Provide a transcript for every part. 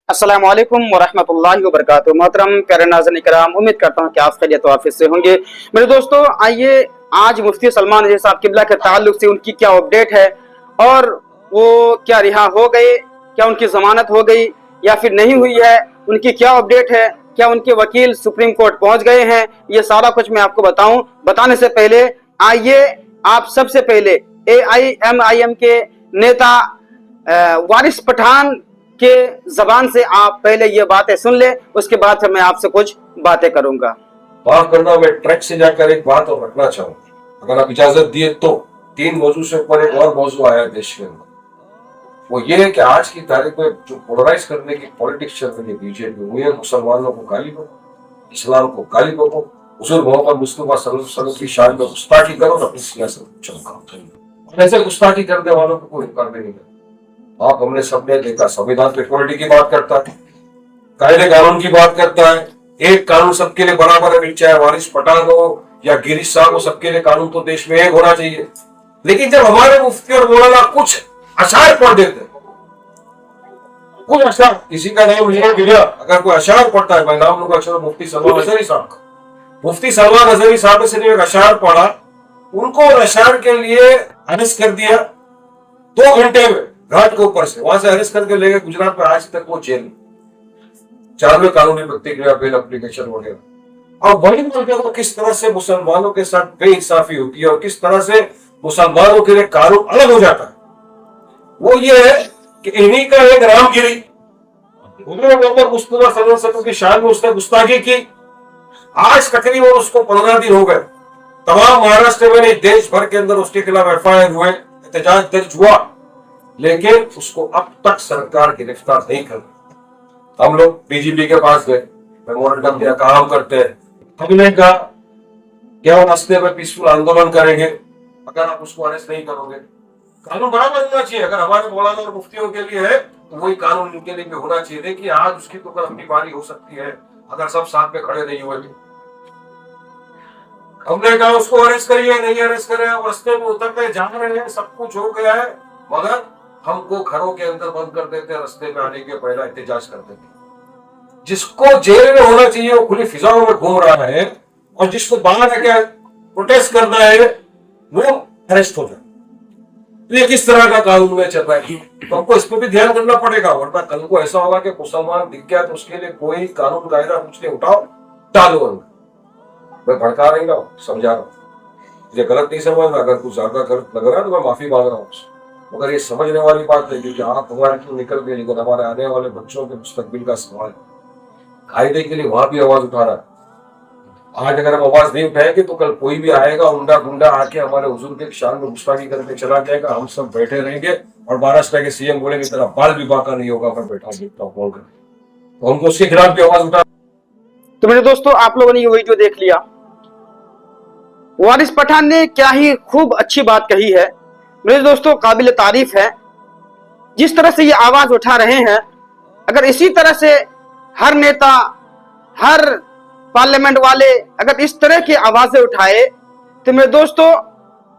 अस्सलामु अलैकुम वरहमतुल्लाहि वबरकातुहू। मोहतरम प्यारे नाज़रीन किराम, उम्मीद करता हूँ कि आप खैरियत व आफियत से होंगे। मेरे दोस्तों, आइए आज मुफ्ती सलमान रज़ी साहब किबला के ताल्लुक से उनकी क्या अपडेट है और वो क्या रिहा हो गए, क्या उनकी जमानत हो गई या फिर नहीं हुई है, उनकी क्या अपडेट है, क्या उनके वकील सुप्रीम कोर्ट पहुंच गए हैं, ये सारा कुछ मैं आपको बताऊं। बताने से पहले आइए आप सबसे पहले AIMIM के नेता वारिस पठान के जबान से आप पहले ये बातें सुन ले, उसके बाद फिर मैं आपसे कुछ बातें करूंगा। माफ करना, मैं ट्रैक से जाकर एक बात और रखना चाहूंगा, अगर आप इजाजत दिए तो। 3 मौजू से ऊपर एक और मौजू आया है देश के अंदर, वो ये है कि आज की तारीख में जो पोलराइज करने की पॉलिटिक्स चल रही है बीजेपी, वो है मुसलमानों को गाली दो, इस्लाम को गाली दो, हुजूर मोहम्मद मुस्तफा सल्लल्लाहु अलैहि वसल्लम की शान में गुस्ताखी करो, अपनी सियासत चमकाओ। ऐसे गुस्ताखी करने वालों को कोई इनकार नहीं है। आप हमने सबने देखा, संविधान पे इक्वालिटी की बात करता है, कायदे कानून की बात करता है, एक कानून सबके लिए बराबर है, चाहे वारिस पठान हो या गिरीश साहब हो, सबके लिए कानून तो देश में एक होना चाहिए। लेकिन जब हमारे मुफ्ती और मौलाना कुछ अशार पढ़ देते, कुछ अशार, किसी का नाम लिया गया, अगर कोई अशार पढ़ता है, मैं नाम लूंगा, चलो मुफ्ती सलमान अजहरी साहब का, मुफ्ती सलमान अजहरी साहब ने सिर्फ एक अशार पढ़ा, उनको अशार के लिए अरेस्ट कर दिया 2 घंटे में घाट के ऊपर से, वहां से अरेस्ट करके ले गए गुजरात में, आज तक वो जेल में। 4वें कानूनी प्रतिक्रिया बेल एप्लीकेशन वगैरह। अब वही मुल्कों को किस तरह से मुसलमानों के साथ बेइंसाफी होती है और किस तरह से मुसलमानों के लिए कानून अलग हो जाता है, वो ये है कि इन्हीं का एक रामगिरी मोहम्मद मुस्तफा सल्लल्लाहु अलैहि वसल्लम की शान में उसने गुस्ताखी की। आज तकरीबन उसको 15 दिन हो गए, तमाम महाराष्ट्र में नहीं देश भर के अंदर उसके खिलाफ FIR हुए, एहतजाज दर्ज हुआ, लेकिन उसको अब तक सरकार गिरफ्तार नहीं कर रही। हम लोग DGP के पास गए, मेमोरेंडम दिया, काम करते हैं, हमने कहा क्या वो रास्ते में पीसफुल आंदोलन करेंगे अगर आप उसको अरेस्ट नहीं करोगे। कानून बराबर होना चाहिए, अगर हमारे मौलाना और मुफ्तियों के लिए है तो वही कानून इनके लिए भी होना चाहिए। देखिए आज उसकी तो कल अपनी बारी हो सकती है, अगर सब साथ में खड़े नहीं हुए। हमने कहा उसको अरेस्ट करिए, नहीं अरेस्ट करें, अब रास्ते में उतरते जा रहे हैं, सब कुछ हो गया है, मगर हमको घरों के अंदर बंद कर देते, रास्ते में आने के पहले एहतजाज कर देते। जिसको जेल में होना चाहिए वो खुली फिजाओं में घूम रहा है, और जिसको बाहर आके प्रोटेस्ट करना है वो अरेस्ट हो जाए। तो ये किस तरह का कानून में चल रहा है, तो हमको इस पर भी ध्यान करना पड़ेगा, वरना कल को ऐसा होगा कि मुसलमान दिख गया तो उसके लिए कोई कानून कायदा कुछ नहीं, उठाओ डालो। मैं भड़का नहीं रहा हूँ, समझा रहा हूँ, मुझे गलत नहीं समझना, अगर कुछ ज्यादा गलत लग रहा है तो मैं माफी मांग रहा हूँ, मगर ये समझने वाली बात है क्योंकि आप हमारे क्यों निकल गए, लेकिन हमारे आने वाले बच्चों के मुस्तकबिल का सवाल है। कायदे के लिए वहां भी आवाज उठा रहा है। आज अगर हम आवाज नहीं उठाएंगे तो कल कोई भी आएगा उंडा गुंडा आके हमारे हुजूर के शान में गुस्ताखी करके चला जाएगा, हम सब बैठे रहेंगे और महाराष्ट्र के CM बोलेंगे तेरा बाल भी बाका नहीं होगा, मैं बैठा बोल कर, तो हमको उसके खिलाफ भी आवाज उठा। तो मेरे दोस्तों, आप लोगों ने ये वीडियो देख लिया, वारिस पठान ने क्या ही खूब अच्छी बात कही है। मेरे दोस्तों, काबिल तारीफ है जिस तरह से ये आवाज उठा रहे हैं। अगर इसी तरह से हर नेता, हर पार्लियामेंट वाले अगर इस तरह की आवाजें उठाए तो मेरे दोस्तों,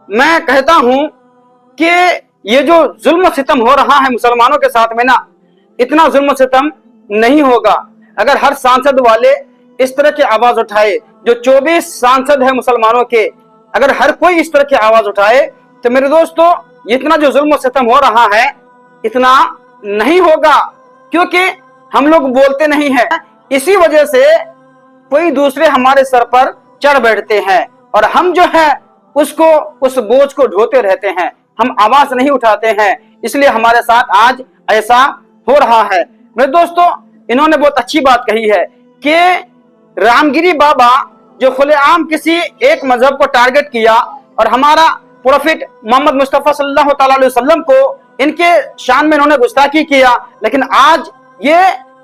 मैं कहता हूं कि ये जो जुल्म सितम हो रहा है मुसलमानों के साथ में ना, इतना जुल्म सितम नहीं होगा अगर हर सांसद वाले इस तरह की आवाज उठाए। जो 24 सांसद है मुसलमानों के, अगर हर कोई इस तरह की आवाज उठाए तो मेरे दोस्तों, इतना जो जुल्म सितम हो रहा है इतना नहीं होगा, क्योंकि हम लोग बोलते नहीं हैं। इसी वजह से कोई दूसरे हमारे सर पर चढ़ बैठते हैं और हम जो है उसको, उस बोझ को ढोते रहते हैं, हम आवाज नहीं उठाते हैं। इसलिए हमारे साथ आज ऐसा हो रहा है। मेरे दोस्तों, इन्होंने बहुत अच्छी बात कही है कि रामगिरी बाबा जो खुलेआम किसी एक मजहब को टारगेट किया और हमारा प्रोफेट मोहम्मद मुस्तफा सल्लल्लाहु अलैहि वसल्लम को इनके शान में इन्होंने गुस्ताखी किया, लेकिन आज ये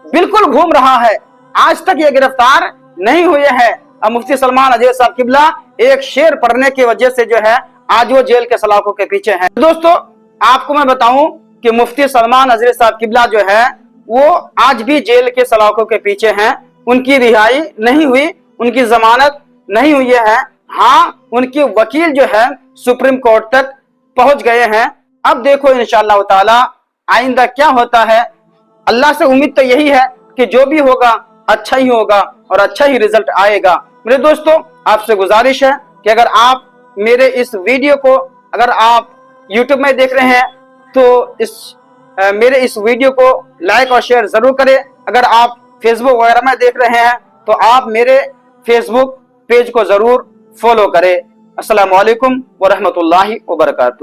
बिल्कुल घूम रहा है, आज तक ये गिरफ्तार नहीं हुए हैं। अब मुफ्ती सलमान अजहरी साहब किबला एक शेर पढ़ने की वजह से जो है आज वो जेल के सलाखों के पीछे हैं। दोस्तों, आपको मैं बताऊं कि मुफ्ती सलमान अजहरी साहब किबला जो है वो आज भी जेल के सलाखों के पीछे हैं। उनकी रिहाई नहीं हुई, उनकी जमानत नहीं हुई है। हाँ, उनके वकील जो है सुप्रीम कोर्ट तक पहुंच गए हैं। अब देखो इंशाअल्लाह ताला आइंदा क्या होता है। अल्लाह से उम्मीद तो यही है कि जो भी होगा अच्छा ही होगा और अच्छा ही रिजल्ट आएगा। मेरे दोस्तों, आपसे गुजारिश है कि अगर आप मेरे इस वीडियो को अगर आप YouTube में देख रहे हैं तो मेरे इस वीडियो को लाइक और शेयर जरूर करें। अगर आप फेसबुक वगैरह में देख रहे हैं तो आप मेरे फेसबुक पेज को जरूर फॉलो करें। अस्सलामु अलैकुम व रहमतुल्लाहि व बरकातुहू।